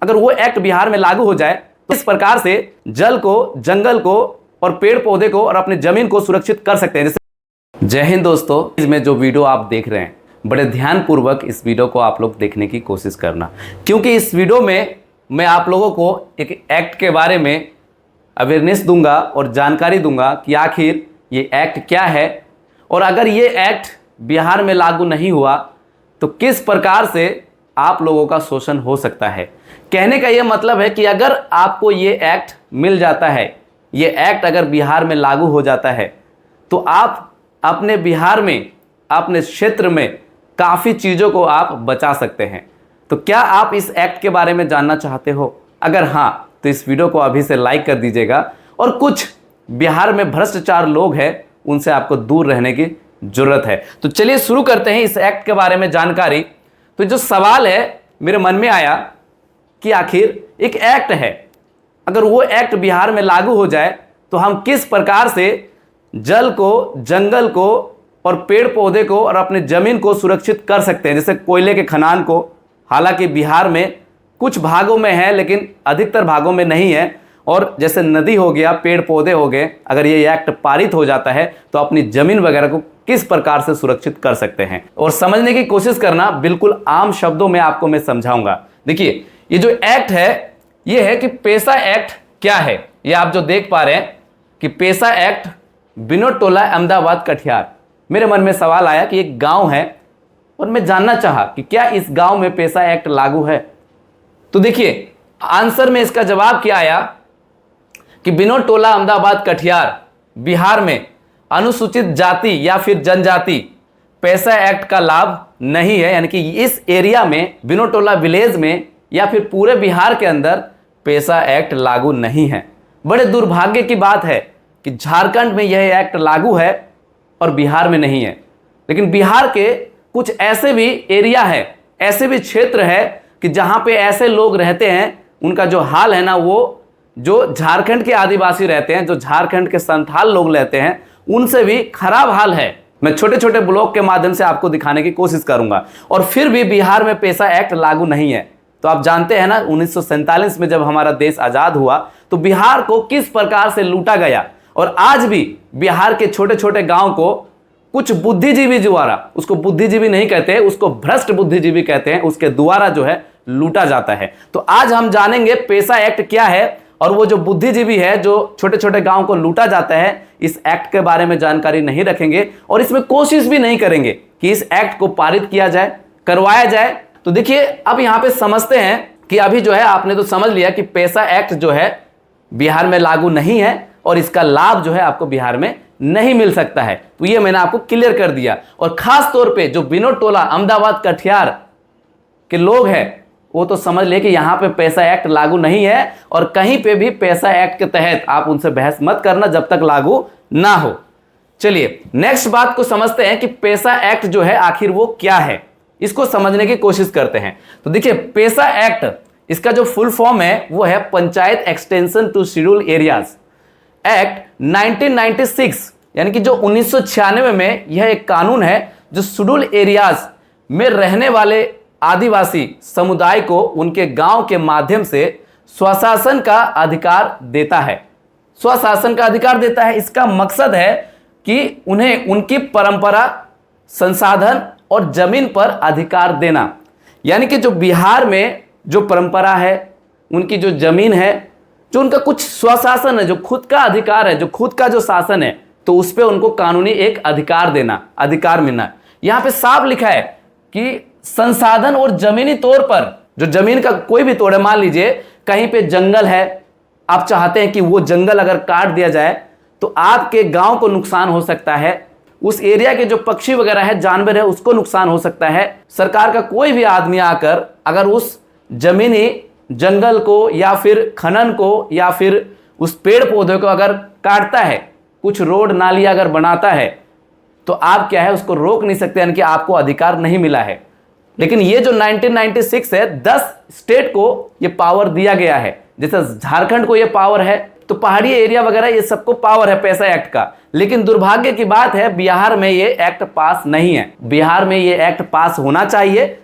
अगर वो एक्ट बिहार में लागू हो जाए तो इस प्रकार से जल को, जंगल को और पेड़ पौधे को और अपनी जमीन को सुरक्षित कर सकते हैं। जैसे जय हिंद दोस्तों, इसमें जो वीडियो आप देख रहे हैं बड़े ध्यानपूर्वक इस वीडियो को आप लोग देखने की कोशिश करना, क्योंकि इस वीडियो में मैं आप लोगों को एक एक्ट के बारे में अवेयरनेस दूंगा और जानकारी दूंगा कि आखिर ये एक्ट क्या है और अगर ये एक्ट बिहार में लागू नहीं हुआ तो किस प्रकार से आप लोगों का शोषण हो सकता है। कहने का ये मतलब है कि अगर आपको ये एक्ट मिल जाता है, ये एक्ट अगर बिहार में लागू हो जाता है तो आप अपने बिहार में, अपने क्षेत्र में काफ़ी चीज़ों को आप बचा सकते हैं। तो क्या आप इस एक्ट के बारे में जानना चाहते हो? अगर हाँ तो इस वीडियो को अभी से लाइक कर दीजिएगा और कुछ बिहार में भ्रष्टाचार लोग हैं उनसे आपको दूर रहने की जरूरत है। तो चलिए शुरू करते हैं इस एक्ट के बारे में जानकारी। तो जो सवाल है मेरे मन में आया कि आखिर एक एक्ट है, अगर वो एक्ट बिहार में लागू हो जाए तो हम किस प्रकार से जल को, जंगल को और पेड़ पौधे को और अपने जमीन को सुरक्षित कर सकते हैं। जैसे कोयले के खदान को, हालांकि बिहार में कुछ भागों में है लेकिन अधिकतर भागों में नहीं है, और जैसे नदी हो गया, पेड़ पौधे हो गए, अगर ये एक्ट पारित हो जाता है तो अपनी जमीन वगैरह को किस प्रकार से सुरक्षित कर सकते हैं। और समझने की कोशिश करना, बिल्कुल आम शब्दों में आपको मैं समझाऊंगा। देखिए ये जो एक्ट है ये है कि पेसा एक्ट क्या है। ये आप जो देख पा रहे हैं कि पेसा एक्ट बिनोद टोला अहमदाबाद कटिहार। मेरे मन में सवाल आया कि एक गांव है और मैं जानना चाहा कि क्या इस गांव में पेसा एक्ट लागू है। तो देखिए आंसर में इसका जवाब क्या आया कि बिनोद टोला अहमदाबाद कटिहार बिहार में अनुसूचित जाति या फिर जनजाति पेसा एक्ट का लाभ नहीं है। यानी कि इस एरिया में, बिनोद टोला विलेज में या फिर पूरे बिहार के अंदर पेसा एक्ट लागू नहीं है। बड़े दुर्भाग्य की बात है कि झारखंड में यह एक्ट लागू है और बिहार में नहीं है। लेकिन बिहार के कुछ ऐसे भी एरिया है, ऐसे भी क्षेत्र है कि जहां पे ऐसे लोग रहते हैं, उनका जो हाल है ना, वो जो झारखंड के आदिवासी रहते हैं, जो झारखंड के संथाल लोग रहते हैं, उनसे भी खराब हाल है। मैं छोटे छोटे ब्लॉग के माध्यम से आपको दिखाने की कोशिश करूंगा। और फिर भी बिहार में पेसा एक्ट लागू नहीं है। तो आप जानते हैं ना 1947 में जब हमारा देश आजाद हुआ तो बिहार को किस प्रकार से लूटा गया, और आज भी बिहार के छोटे छोटे गांव को कुछ बुद्धिजीवी द्वारा, उसको बुद्धिजीवी नहीं कहते, उसको भ्रष्ट बुद्धिजीवी कहते हैं, उसके द्वारा जो है लूटा जाता है। तो आज हम जानेंगे पेसा एक्ट क्या है और वो जो बुद्धिजीवी है, जो छोटे छोटे गांव को लूटा जाता है, इस एक्ट के बारे में जानकारी नहीं रखेंगे और इसमें कोशिश भी नहीं करेंगे कि इस एक्ट को पारित किया जाए, करवाया जाए। तो देखिए अब यहां पे समझते हैं कि अभी जो है आपने तो समझ लिया कि पेसा एक्ट जो है बिहार में लागू नहीं है और इसका लाभ जो है आपको बिहार में नहीं मिल सकता है। तो ये मैंने आपको क्लियर कर दिया। और खास तौर पे जो बिनोद टोला अहमदाबाद कटिहार के लोग हैं वो तो समझ ले कि यहाँ पे पेसा एक्ट लागू नहीं है और कहीं पे भी पेसा एक्ट के तहत आप उनसे बहस मत करना जब तक लागू ना हो। चलिए नेक्स्ट बात को समझते हैं कि पेसा एक्ट जो है आखिर वो क्या है, इसको समझने की कोशिश करते हैं। तो देखिए पेसा एक्ट, इसका जो फुल फॉर्म है वो है panchayat extension to schedule areas act 1996। यानी कि जो 1996 में यह एक कानून है जो शेड्यूल एरियाज में रहने वाले आदिवासी समुदाय को उनके गांव के माध्यम से स्वशासन का अधिकार देता है। स्वशासन का अधिकार देता है, इसका मकसद है कि उन्हें उनकी परंपरा, संसाधन और जमीन पर अधिकार देना। यानी कि जो बिहार में जो परंपरा है, उनकी जो जमीन है, जो उनका कुछ स्वशासन है, जो खुद का अधिकार है, जो खुद का जो शासन है, तो उस पर उनको कानूनी एक अधिकार देना, अधिकार मिलना। यहां पे साफ लिखा है कि संसाधन और जमीनी तौर पर, जो जमीन का कोई भी तोड़ है, मान लीजिए कहीं पे जंगल है, आप चाहते हैं कि वो जंगल अगर काट दिया जाए तो आपके गांव को नुकसान हो सकता है, उस एरिया के जो पक्षी वगैरह है, जानवर है, उसको नुकसान हो सकता है। सरकार का कोई भी आदमी आकर अगर उस जमीनी जंगल को या फिर खनन को या फिर उस पेड़ पौधे को अगर काटता है, कुछ रोड नाली अगर बनाता है, तो आप क्या है उसको रोक नहीं सकते, यानी कि आपको अधिकार नहीं मिला है। लेकिन ये जो 1996 है, 10 स्टेट को ये पावर दिया गया है। जैसे झारखंड को ये पावर है, तो पहाड़ी एरिया वगैरह ये सबको पावर है पेसा एक्ट का। लेकिन दुर्भाग्य की बात है बिहार में ये एक्ट पास नहीं है। बिहार में ये एक्ट पास होना चाहिए।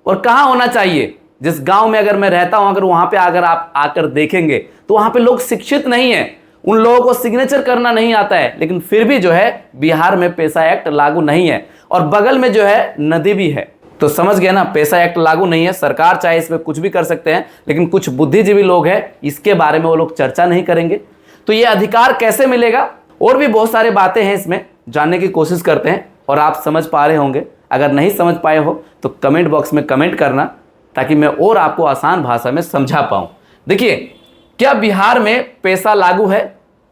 और कहां होना चाहिए? जिस गांव में अगर मैं रहता हूं, अगर वहां पे अगर आप आकर देखेंगे तो वहां पे लोग शिक्षित नहीं है, उन लोगों को सिग्नेचर करना नहीं आता है, लेकिन फिर भी जो है बिहार में पैसा एक्ट लागू नहीं है और बगल में जो है नदी भी है। तो समझ गए ना, पैसा एक्ट लागू नहीं है। सरकार चाहे इसमें कुछ भी कर सकते हैं, लेकिन कुछ बुद्धिजीवी लोग हैं इसके बारे में वो लोग चर्चा नहीं करेंगे। तो ये अधिकार कैसे मिलेगा, और भी बहुत सारी बातें हैं इसमें, जानने की कोशिश करते हैं और आप समझ पा रहे होंगे। अगर नहीं समझ पाए हो तो कमेंट बॉक्स में कमेंट करना, ताकि मैं और आपको आसान भाषा में समझा पाऊं। देखिए, क्या बिहार में पैसा लागू है?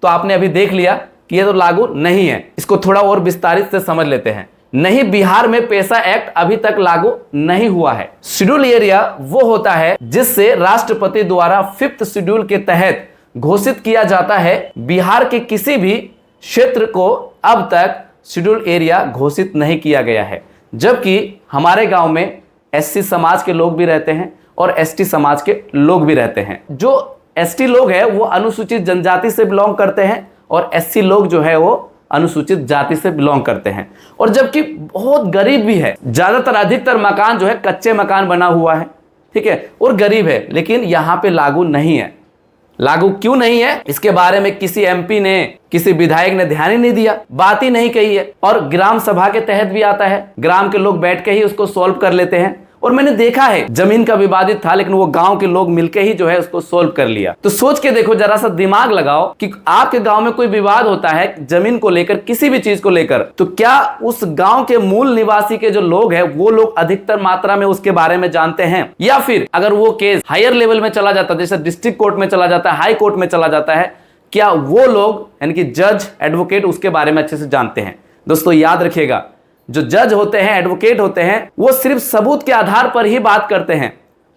तो आपने अभी देख लिया कि ये तो लागू नहीं है। इसको थोड़ा और विस्तारित से समझ लेते हैं। नहीं, बिहार में पैसा एक्ट अभी तक लागू नहीं हुआ है। शेड्यूल एरिया वो होता है जिससे राष्ट्रपति द्वारा 5th शेड्यूल के तहत घोषित किया जाता है। बिहार के किसी भी क्षेत्र को अब तक शेड्यूल एरिया घोषित नहीं किया गया है, जबकि हमारे गांव में एससी समाज के लोग भी रहते हैं और एसटी समाज के लोग भी रहते हैं। जो एसटी लोग हैं वो अनुसूचित जनजाति से बिलोंग करते हैं और एससी लोग जो है वो अनुसूचित जाति से बिलोंग करते हैं। और जबकि बहुत गरीब भी है, ज्यादातर अधिकतर मकान जो है कच्चे मकान बना हुआ है, ठीक है, और गरीब है, लेकिन यहाँ पे लागू नहीं है। लागू क्यों नहीं है, इसके बारे में किसी एमपी ने, किसी विधायक ने ध्यान ही नहीं दिया, बात ही नहीं कही है। और ग्राम सभा के तहत भी आता है, ग्राम के लोग बैठ के ही उसको सॉल्व कर लेते हैं। और मैंने देखा है, जमीन का विवादित था, लेकिन वो गांव के लोग मिलके ही जो है उसको सोल्व कर लिया। तो सोच के देखो, जरा सा दिमाग लगाओ कि आपके गांव में कोई विवाद होता है जमीन को लेकर, किसी भी चीज को लेकर, तो क्या उस गांव के मूल निवासी के जो लोग हैं वो लोग अधिकतर मात्रा में उसके बारे में जानते हैं? या फिर अगर वो केस हायर लेवल में चला जाता है, जैसे डिस्ट्रिक्ट कोर्ट में चला जाता है, हाई कोर्ट में चला जाता है, क्या वो लोग यानी कि जज, एडवोकेट उसके बारे में अच्छे से जानते हैं? दोस्तों याद रखिएगा, जो जज होते हैं, एडवोकेट होते हैं, वो सिर्फ सबूत के आधार पर ही बात करते हैं।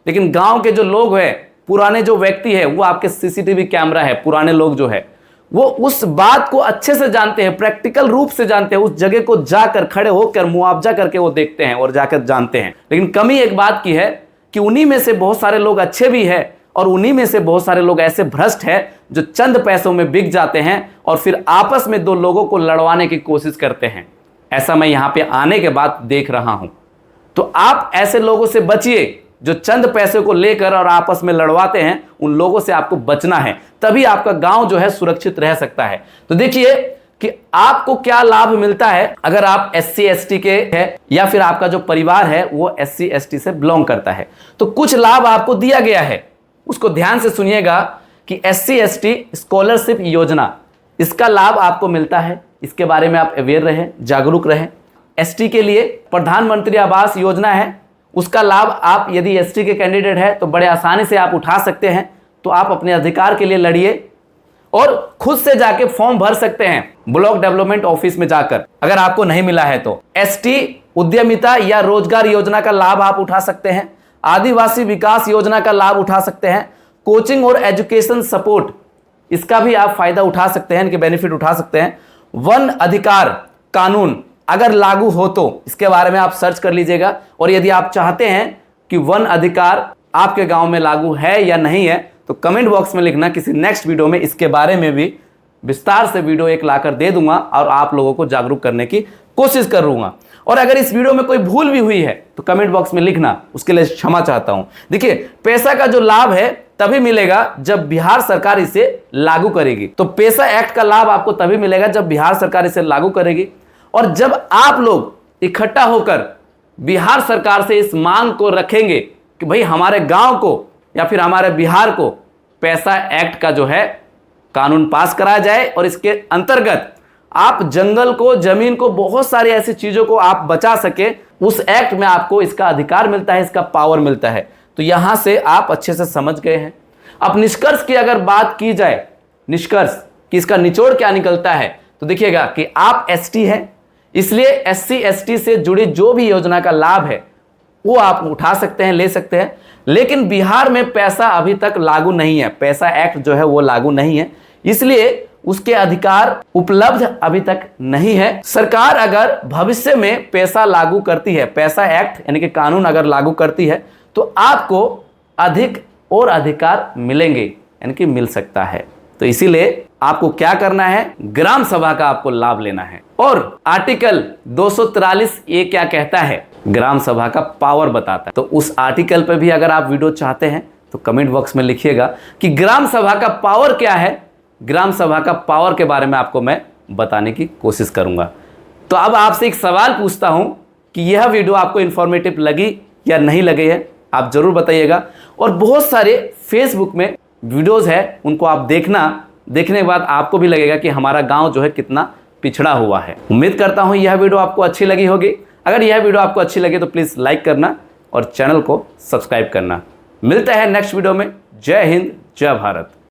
लेकिन गांव के जो लोग हैं, पुराने जो व्यक्ति है, वो आपके सीसीटीवी कैमरा है, पुराने लोग जो है वो उस बात को अच्छे से जानते हैं, प्रैक्टिकल रूप से जानते हैं, उस जगह को जाकर खड़े होकर मुआवजा करके वो देखते हैं और जाकर जानते हैं। लेकिन कमी एक बात की है कि उन्हीं में से बहुत सारे लोग अच्छे भी है और उन्हीं में से बहुत सारे लोग ऐसे भ्रष्ट है जो चंद पैसों में बिक जाते हैं और फिर आपस में दो लोगों को लड़वाने की कोशिश करते हैं। ऐसा मैं यहां पे आने के बाद देख रहा हूं। तो आप ऐसे लोगों से बचिए जो चंद पैसे को लेकर और आपस में लड़वाते हैं। उन लोगों से आपको बचना है, तभी आपका गांव जो है सुरक्षित रह सकता है। तो देखिए कि आपको क्या लाभ मिलता है अगर आप एससी एसटी के हैं या फिर आपका जो परिवार है वो एससी एसटी से बिलोंग करता है। तो कुछ लाभ आपको दिया गया है, उसको ध्यान से सुनिएगा कि एससी एसटी स्कॉलरशिप योजना, इसका लाभ आपको मिलता है। इसके बारे में आप अवेयर रहें, जागरूक रहें। एसटी के लिए प्रधानमंत्री आवास योजना है, उसका लाभ आप यदि एसटी के कैंडिडेट है तो बड़े आसानी से आप उठा सकते हैं। तो आप अपने अधिकार के लिए लड़िए और खुद से जाके फॉर्म भर सकते हैं ब्लॉक डेवलपमेंट ऑफिस में जाकर, अगर आपको नहीं मिला है तो। एसटी उद्यमिता या रोजगार योजना का लाभ आप उठा सकते हैं। आदिवासी विकास योजना का लाभ उठा सकते हैं। कोचिंग और एजुकेशन सपोर्ट, इसका भी आप फायदा उठा सकते हैं, इनके बेनिफिट उठा सकते हैं। वन अधिकार कानून अगर लागू हो तो इसके बारे में आप सर्च कर लीजिएगा। और यदि आप चाहते हैं कि वन अधिकार आपके गांव में लागू है या नहीं है तो कमेंट बॉक्स में लिखना। किसी नेक्स्ट वीडियो में इसके बारे में भी विस्तार से वीडियो एक लाकर दे दूंगा और आप लोगों को जागरूक करने की कोशिश करूंगा। और अगर इस वीडियो में कोई भूल भी हुई है तो कमेंट बॉक्स में लिखना, उसके लिए क्षमा चाहता हूं। देखिए, पैसा का जो लाभ है तभी मिलेगा जब बिहार सरकार इसे लागू करेगी। तो पैसा एक्ट का लाभ आपको तभी मिलेगा जब बिहार सरकार इसे लागू करेगी और जब आप लोग इकट्ठा होकर बिहार सरकार से इस मांग को रखेंगे कि भाई हमारे गांव को या फिर हमारे बिहार को पैसा एक्ट का जो है कानून पास कराया जाए और इसके अंतर्गत आप जंगल को, जमीन को, बहुत सारी ऐसी चीजों को आप बचा सके। उस एक्ट में आपको इसका अधिकार मिलता है, इसका पावर मिलता है। तो यहां से आप अच्छे से समझ गए हैं। अब निष्कर्ष की अगर बात की जाए, निष्कर्ष कि इसका निचोड़ क्या निकलता है, तो देखिएगा कि आप एसटी हैं, इसलिए एससी एसटी से जुड़ी जो भी योजना का लाभ है वो आप उठा सकते हैं, ले सकते हैं। लेकिन बिहार में पैसा अभी तक लागू नहीं है, पैसा एक्ट जो है वो लागू नहीं है, इसलिए उसके अधिकार उपलब्ध अभी तक नहीं है। सरकार अगर भविष्य में पैसा लागू करती है, पैसा एक्ट यानी कि कानून अगर लागू करती है तो आपको अधिक और अधिकार मिलेंगे, यानी कि मिल सकता है। तो इसीलिए आपको क्या करना है, ग्राम सभा का आपको लाभ लेना है। और आर्टिकल 243 ये क्या कहता है, ग्राम सभा का पावर बताता है। तो उस आर्टिकल पर भी अगर आप वीडियो चाहते हैं तो कमेंट बॉक्स में लिखिएगा कि ग्राम सभा का पावर क्या है। ग्राम सभा का पावर के बारे में आपको मैं बताने की कोशिश करूंगा। तो अब आपसे एक सवाल पूछता हूं कि यह वीडियो आपको इंफॉर्मेटिव लगी या नहीं लगी है, आप जरूर बताइएगा। और बहुत सारे फेसबुक में वीडियोस है, उनको आप देखने के बाद आपको भी लगेगा कि हमारा गांव जो है कितना पिछड़ा हुआ है। उम्मीद करता हूं यह वीडियो आपको अच्छी लगी होगी। अगर यह वीडियो आपको अच्छी लगे तो प्लीज़ लाइक करना और चैनल को सब्सक्राइब करना। मिलते हैं नेक्स्ट वीडियो में। जय हिंद, जय भारत।